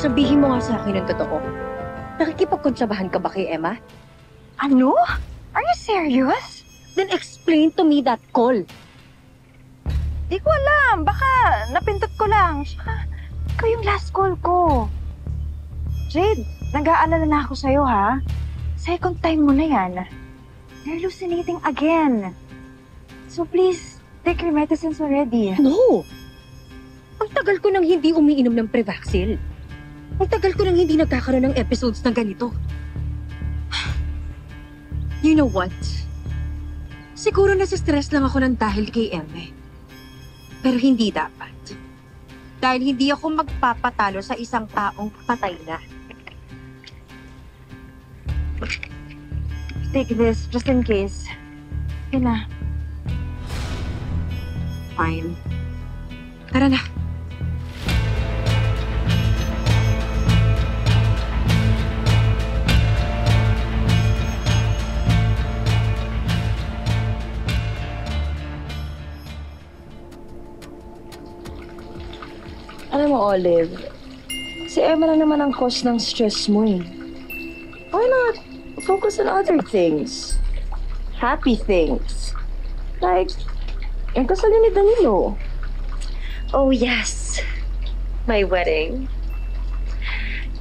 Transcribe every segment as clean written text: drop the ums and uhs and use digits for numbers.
Sabihin mo nga sa akin ang totoo. Nakikipagkontrabahan ka ba kay Emma? Ano? Are you serious? Then explain to me that call. Di ko alam. Baka napindot ko lang. Ikaw yung last call ko. Jade, nag-aalala na ako sa'yo, ha? Second time mo na yan. You're hallucinating again. So please, take your medicines already. No! Ang tagal ko nang hindi umiinom ng Prevaxil. Ang tagal ko nang hindi nagkakaroon ng episodes ng ganito. You know what? Siguro nasa-stress lang ako ng dahil kay Emme. Pero hindi dapat. Dahil hindi ako magpapatalo sa isang taong patay na. Take this, just in case. Okay na. Fine. Tara na. Alam mo, Olive, si Emma lang naman ang cause ng stress mo eh. Why not focus on other things? Happy things. Like, yung kasal ni Danilo. Oh, yes. My wedding.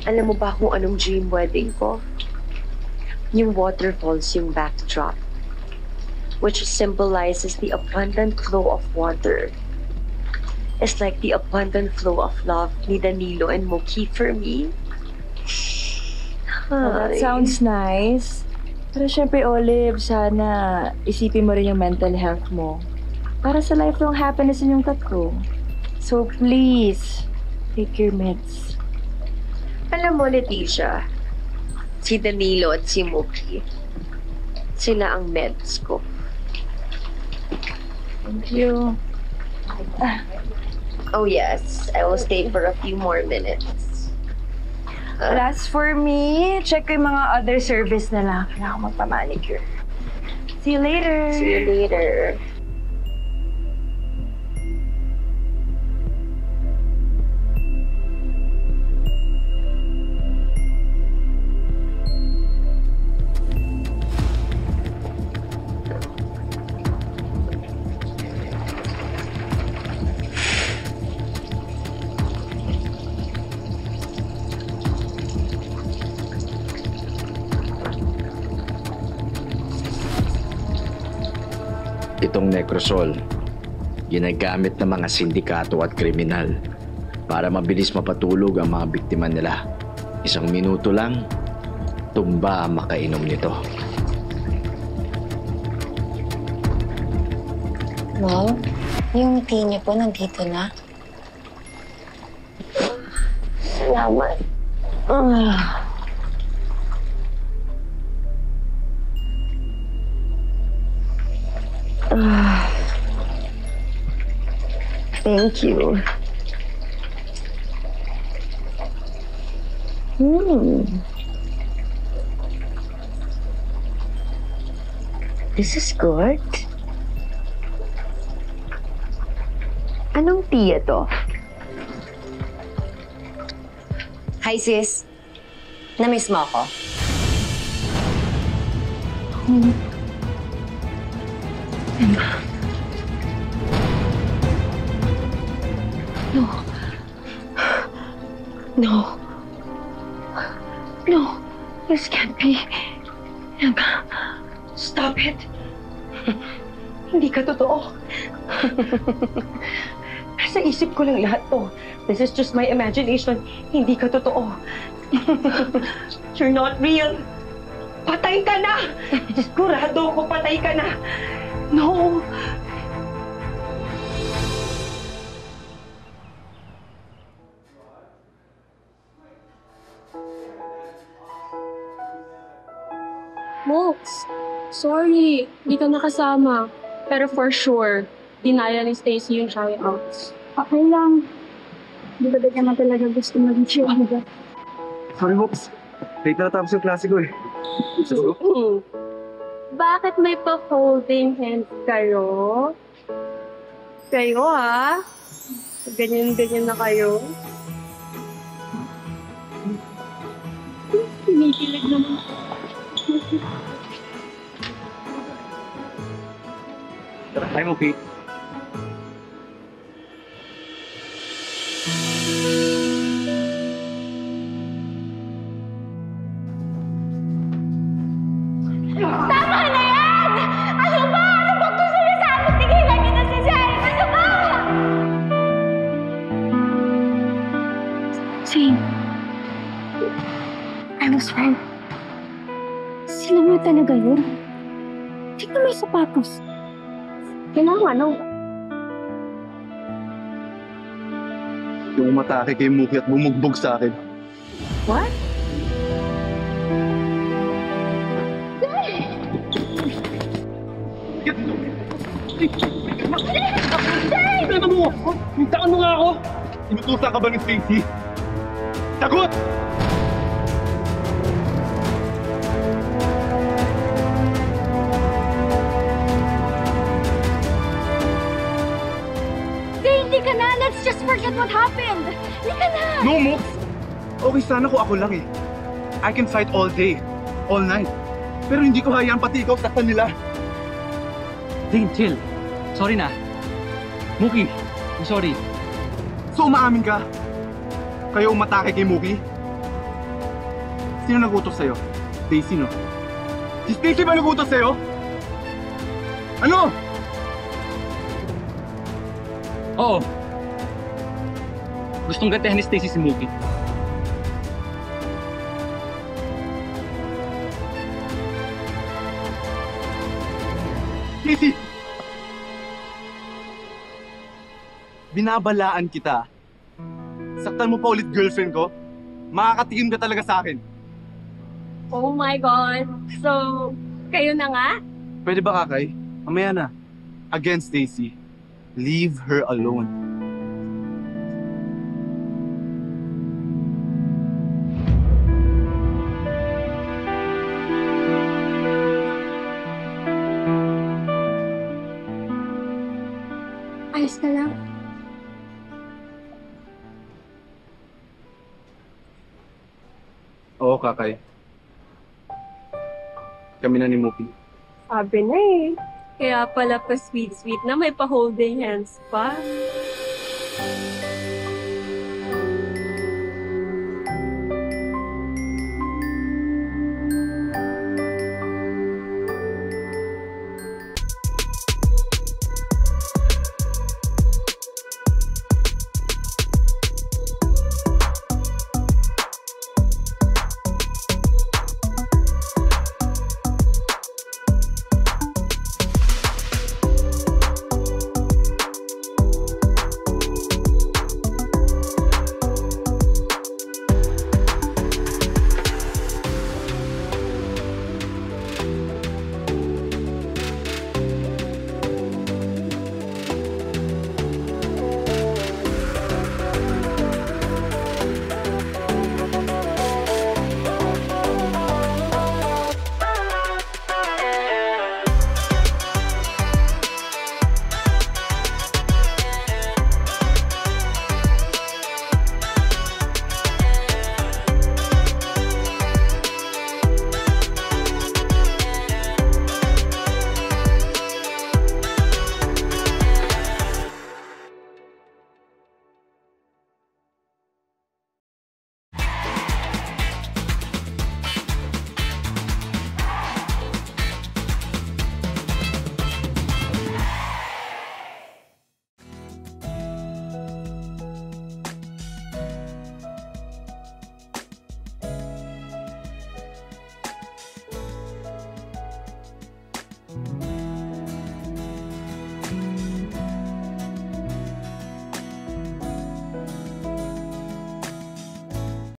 Alam mo ba kung anong dream wedding ko? Yung waterfalls yung backdrop, which symbolizes the abundant flow of water. It's like the abundant flow of love ni Danilo and Moki for me. Well, that sounds nice. Pero syempre, Olive, sana isipin mo rin yung mental health mo. Para sa lifelong happiness ninyong tatlo. So please, take your meds. Alam mo, Leticia, si Danilo at si Moki, sila ang meds ko. Thank you. Oh yes, I will stay for a few more minutes. Last for me, check ko yung mga other service na lang. Kailangan ko magpa-manicure. See you later. See you later. Itong Necrosol, ginagamit ng mga sindikato at kriminal para mabilis mapatulog ang mga biktima nila. 1 minuto lang, tumba ang makainom nito. Mom, yung tea niyo po nandito na. Salamat. Thank you. This is good. Anong tea ito? Hi, sis. Na-miss mo ako? No. No. This can't be. Emma, stop it. Hindi ka totoo. Nasa isip ko lang lahat to. This is just my imagination. Hindi ka totoo. You're not real. Patay ka na! Sigurado ko patay ka na. No. Mox, sorry, di ka nakasama. Pero for sure, dinaya ni Stacy yung shoutouts. Okay lang. Di ba naman talaga gusto mag-chill, diba? Sorry, Mops. Late na natapos yung klase ko eh. Let's go. Bakit may pa-holding hands kayo? Kayo, ha? Ganyan-ganyan na kayo. Kinikilig naman. Tara, I'm okay. Tama na yan! Ano ba? Ano ba gusto niyo sa akin? Tigilan niyo na si Shane! Ano ba? Jane, I was right. Sila mo talaga yun. Tingnan mo yung sapatos. Kailangan ano? Yung umatake kay Muki at bumugbog sa akin. What? Teka mo! Mintaan mo nga ako! Inutusan ka ba ni Stacy? Sagot! Jane, hindi ka na! Let's just forget what happened! Hindi ka na! No, Mox! Okay sana kung ako lang eh. I can fight all day, all night. Pero hindi ko hayaan pati ikaw saktan nila. Zane, chill. Sorry na. Muki, I'm sorry. So umaamin ka? Kayo umatake kay Muki? Sino nagutos sa'yo? Stacy, no? Si Stacy ba nagutos sa'yo? Ano? Oo. Gustong gantihan ni Stacy si Muki. Stacy! Binabalaan kita. Saktan mo pa ulit girlfriend ko? Makakatikim ka talaga sa akin. Oh my God. So, kayo na nga? Pwede ba, Kakay? Mamaya na. Again, Stacy. Leave her alone. Ayos ka lang. Oo, Kakay. Kami na ni Muki. Sabi na eh. Kaya pala pa sweet-sweet na may pa-holding hands pa.